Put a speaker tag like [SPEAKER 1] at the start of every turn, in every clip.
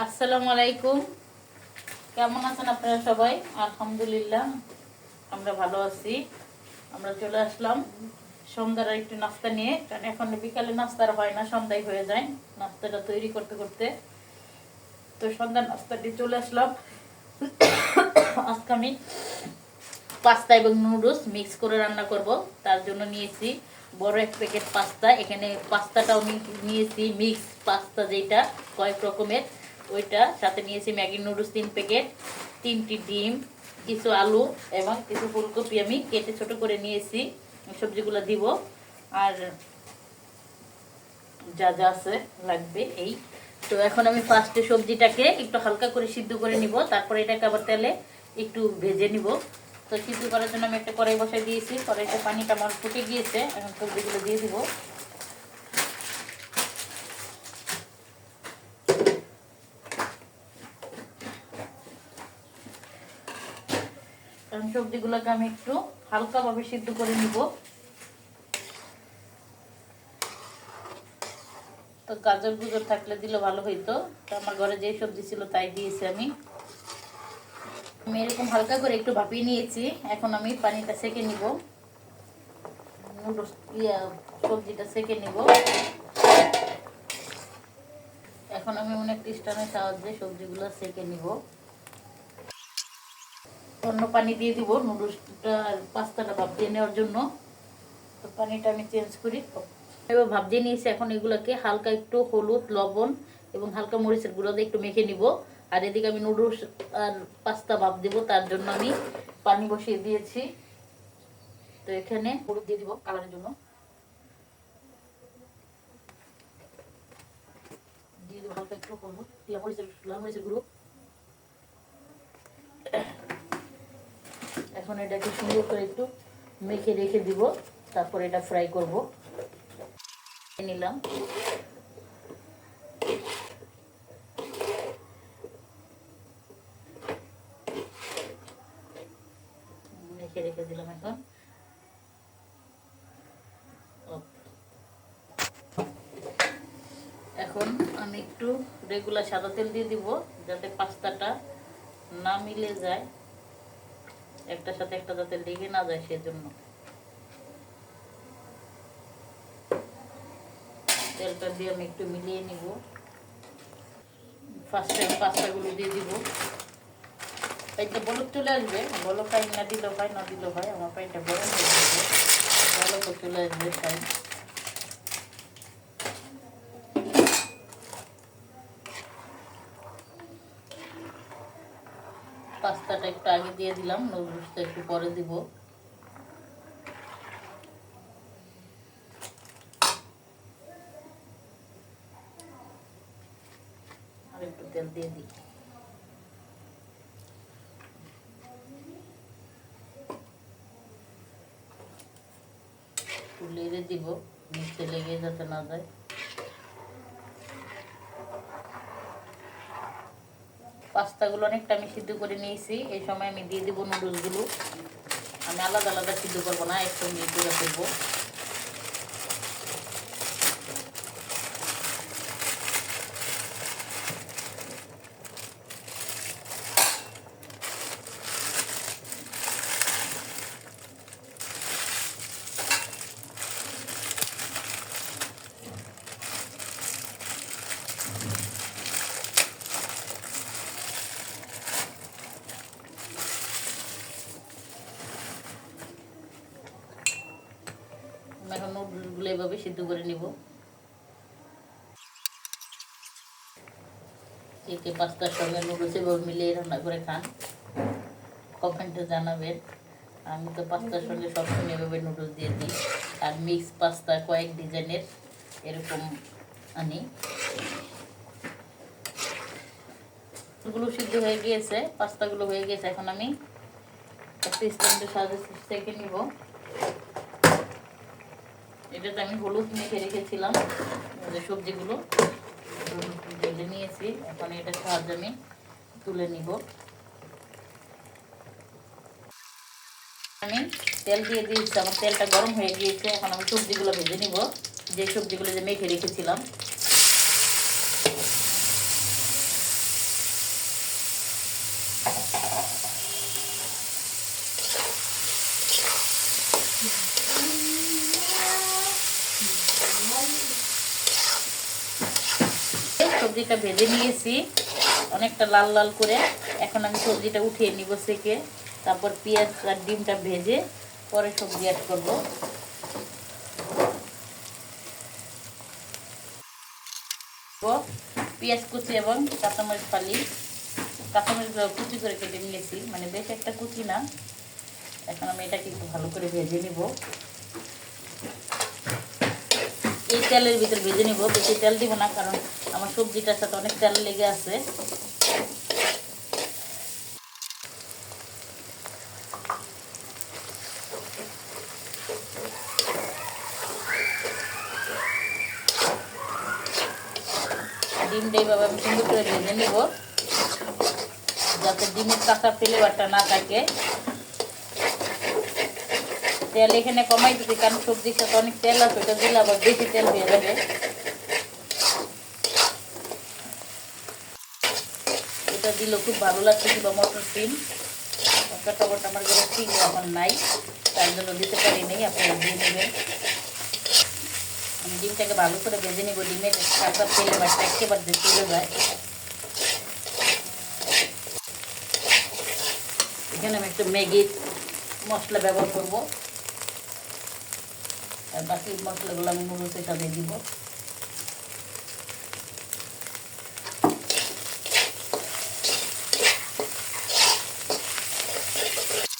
[SPEAKER 1] আসসালামু আলাইকুম। কেমন আছেন আপনারা সবাই? আলহামদুলিল্লাহ আমরা ভালো আছি। আমরা চলে আসলাম সন্ধ্যার একটু নাস্তা নিয়ে, কারণ এখন বিকালে নাস্তার হয় না, সন্ধ্যায় হয়ে যায় নাস্তাটা তৈরি করতে করতে। তো সন্ধ্যার নাস্তাটি চলে আসলাম। আজকে আমি পাস্তা এবং নুডলস মিক্স করে রান্না করব। তার জন্য নিয়েছি বড় এক প্যাকেট পাস্তা। এখানে পাস্তাটাও নিয়েছি মিক্স পাস্তা, যেটা কয়েক রকমের, ওইটা। সাথে নিয়েছি ম্যাগি নুডলস 3 প্যাকেট, 3টি ডিম, কিছু আলু এবং কিছু ফুলকপি আমি কেটে ছোট করে নিয়েছি। সবজিগুলো দিব আর যা যা আছে লাগবে এই। তো এখন আমি ফার্স্টে সবজিটাকে একটু হালকা করে সিদ্ধ করে নিব, তারপরে এটাকে আবার তেলে একটু ভেজে নিব। তো সিদ্ধ করার জন্য আমি একটা কড়াই বসাই দিয়েছি, কড়াইতে পানিটা আমার ফুটে গিয়েছে। এখন সবজিগুলো দিয়ে দিব। এখন সবজিগুলোকে আমি একটু হালকাভাবে সিদ্ধ করে নিব। তো গাজর গুজর থাকলে দিলে ভালো হইতো, তো আমার ঘরে যে সবজি ছিল তাই দিয়েছি আমি। এরকম হালকা করে একটু ভাপিয়ে নিয়েছি। এখন আমি পানিটা সেকে নিব, সবজিটা সেকে নিব। এখন আমি অনেক স্টানের সাহায্যে সবজিগুলো সেকে নিব। অন্য পানি দিয়ে দিব নুডলসটা আর পাস্তাটা ভাপিয়ে নেওয়ার জন্য। তো পানিটা আমি চেঞ্জ করি। এবার ভাপিয়ে নিয়েছি। এখন এগুলোকে হালকা একটু হলুদ, লবণ এবং হালকা মরিচের গুঁড়ো দিয়ে একটু মেখে নিব। আর এদিকে আমি নুডলস আর পাস্তা ভাপ দিব, তার জন্য আমি পানি বসিয়ে দিয়েছি। তো এখানে হলুদ দিয়ে দিব কালারের জন্য, দিয়ে দিব হালকা একটু হলুদ, লাল মরিচের গুঁড়ো। এখন এটাকে সুন্দর করে একটু মেখে রেখে দিব, তারপর এটা ফ্রাই করব। নিলাম মেখে রেখে দিলাম। এখন আমি একটু রেগুলার সাদা তেল দিয়ে দিব, যাতে পাস্তাটা না মিলে যায়, একটার সাথে একটা যাতে লেগে না যায়, সেজন্য তেলটা দিয়ে আমি একটু মিলিয়ে নিব। ফার্স্টে আমি পাস্তাগুলো দিয়ে দিব। পাইটা বলক চলে আসবে, বলক পাই না দিলেও হয়, না দিলেও হয়। আমার পাইটা গরম হয়ে যাবে, বলকও চলে আসবে তাই। পাস্তাটা একটু আগে দিয়ে দিলাম, নুডলসটা একটু পরে দিব। আর একটু তেল দিয়ে দিই। একটু লেড়ে দিব, নিচে লেগে যাতে না যায়। পাস্তাগুলো অনেকটা আমি সিদ্ধ করে নিয়েছি। এই সময় আমি দিয়ে দিব নুডলসগুলো। আমি আলাদা আলাদা সিদ্ধ করবো না, একসঙ্গে করে ফেলবো। এখন নুডলসগুলো এভাবে সিদ্ধ করে নিব। কে পাস্তার সঙ্গে নুডলস এভাবে মিলিয়ে রান্না করে খান, কমেন্টে জানাবেন। আমি তো পাস্তার সঙ্গে সবসময় এভাবে নুডলস দিয়ে দিই। আর মিক্স পাস্তা কয়েক ডিজাইনের এরকম আনি। গুলো সিদ্ধ হয়ে গিয়েছে, পাস্তাগুলো হয়ে গেছে। এখন আমি একটা স্ট্যান্ডের সাহায্যে সেঁকে নিব। এটাতে আমি হলুদ মেখে রেখেছিলাম, সবজিগুলো ভেজে নিয়েছি। এখন এটার সাহায্যে আমি তুলে নিব। আমি তেল দিয়ে দিয়েছি, আমার তেলটা গরম হয়ে গিয়েছে। এখন আমি সবজিগুলো ভেজে নিব, যে সবজিগুলো যে মেখে রেখেছিলাম। সবজিটা ভেজে নিয়েছি অনেকটা লাল লাল করে। এখন আমি সবজিটা উঠিয়ে নিব সেকে, তারপর পেঁয়াজ আর ডিমটা ভেজে পরে সবজি অ্যাড করব। পেঁয়াজ কুচি এবং কাঁচামরিচ কাঁচামরিচ কুচি করে কেটে নিয়েছি, মানে বেশ একটা কুচি না। এখন আমি এটাকে একটু ভালো করে ভেজে নিব। এই তেলের ভিতর ভেজে নিব, বেশি তেল দিব না, কারণ আমার সবজিটার সাথে অনেক তেল লেগে আছে। ডিমটা এইভাবে আমি সুন্দর করে ভেজে নিব, যাতে ডিমের কাঁচা ফ্লেভারটা না থাকে। তেল এখানে কমাই দিচ্ছি, কারণ সবজির সাথে অনেক তেল আছে, ওটা দিলে আবার বেশি তেল হয়ে যাবে। এটা দিলেও খুব ভালো লাগছে, কিংবা মটর সিম। টমেটো আমার ঘরে সিম এখন নাই, তার জন্য দিতে পারি নাই, আপনারা দিয়ে নেবেন। আমি ডিমটাকে ভালো করে ভেজে নিব, ডিমের কাঁচা ফ্লেভারটা একেবারে যে চলে যায়। এখানে আমি একটু ম্যাগি মশলা ব্যবহার করব, আর বাকি মশলাগুলো আমি নুডলসের সাথে দিব।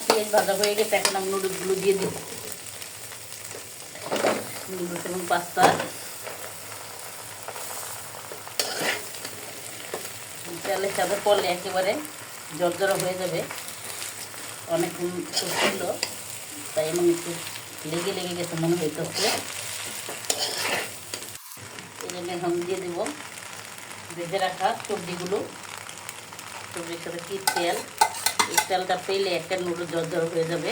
[SPEAKER 1] পেঁয়াজ ভাজা হয়ে গেছে, এখন আমি নুডলসগুলো দিয়ে দিব। নুডলস এবং পাস্তা তেলের সাথে পড়লে একেবারে জর্জরা হয়ে যাবে। অনেকক্ষণ ছিল, তাই এমন একটু লেগে লেগে গেছে মনে হইতেছে। এই জন্য এখন দিয়ে দেবো ভেজে রাখা সবজিগুলো। সবজির সাথে কি তেল, এই তেলটা পেলে একটা নুডলস জর্জর হয়ে যাবে।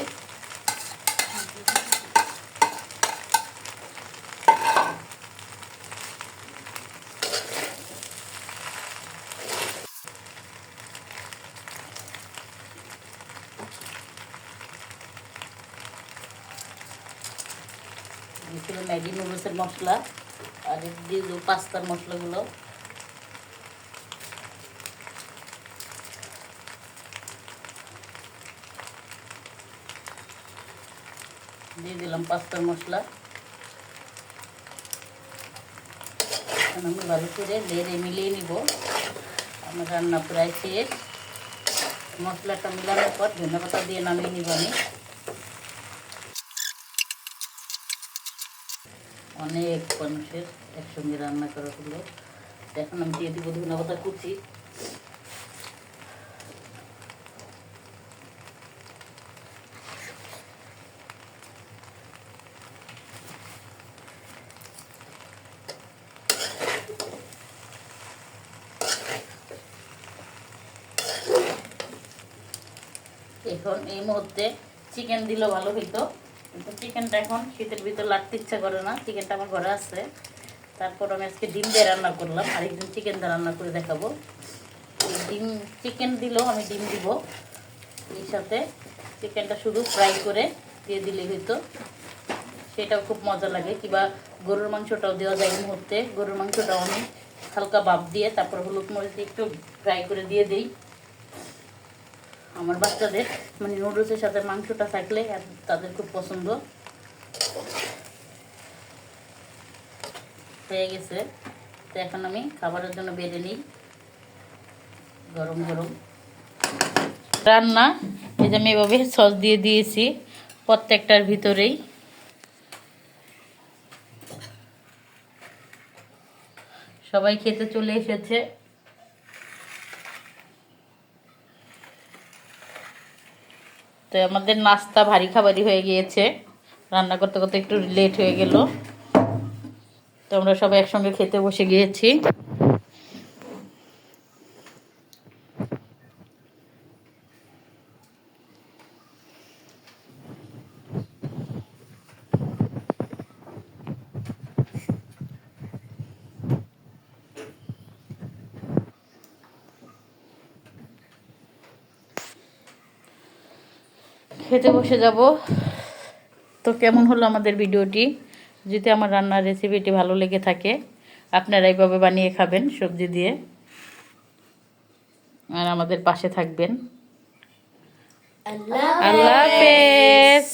[SPEAKER 1] ছিল ম্যাগি নুডলসের মশলা, আর দিয়ে দেবো পাস্তার মশলাগুলো। দিয়ে দিলাম পাস্তার মশলা। আমি ভালো করে লেড়ে মিলিয়ে নিব। আমার রান্না প্রায় শেষ। মশলাটা মিলানোর পর ধনেপাতা দিয়ে নামিয়ে নিব আমি। অনেক মানুষের একসঙ্গে রান্না করা হলো। এখন আমি দিয়ে দিব ধনেপাতা কুচি। এখন এই মুহূর্তে চিকেন দিলেও ভালো হইতো, কিন্তু চিকেনটা এখন শীতের ভিতর লাগতে ইচ্ছা করে না। চিকেনটা আমার ঘরে আছে, তারপর আমি আজকে ডিম দিয়ে রান্না করলাম। আরেকদিন চিকেন দিয়ে রান্না করে দেখাবো। ডিম চিকেন দিলেও আমি ডিম দিব, এই সাথে চিকেনটা শুধু ফ্রাই করে দিয়ে দিলেই হইতো, সেটাও খুব মজা লাগে। কিংবা গরুর মাংসটাও দেওয়া যায় এই মুহূর্তে। গরুর মাংসটাও আমি হালকা ভাপ দিয়ে তারপর হলুদ মরিচ একটু ফ্রাই করে দিয়ে দিই। আমার বাচ্চাদের মানে নুডলসের সাথে মাংসটা থাকলে তাদের খুব পছন্দ। হয়ে গেছে, তো এখন আমি খাবারের জন্য বেড়ে নিই। গরম গরম রান্না, এই যে আমি এভাবে সস দিয়ে দিয়েছি প্রত্যেকটার ভিতরেই। সবাই খেতে চলে এসেছে। তো আমাদের নাস্তা ভারী খাবারই হয়ে গিয়েছে, রান্না করতে করতে একটু লেট হয়ে গেল। তো আমরা সবাই একসঙ্গে খেতে বসে গিয়েছি। খেতে বসে যাব। তো কেমন হলো আমাদের ভিডিওটি? যদি আমার রান্নার রেসিপিটি ভালো লেগে থাকে আপনারা এইভাবে বানিয়ে খাবেন সবজি দিয়ে, আর আমাদের পাশে থাকবেন।
[SPEAKER 2] আল্লাহ
[SPEAKER 1] আল্লাহ হাফেজ।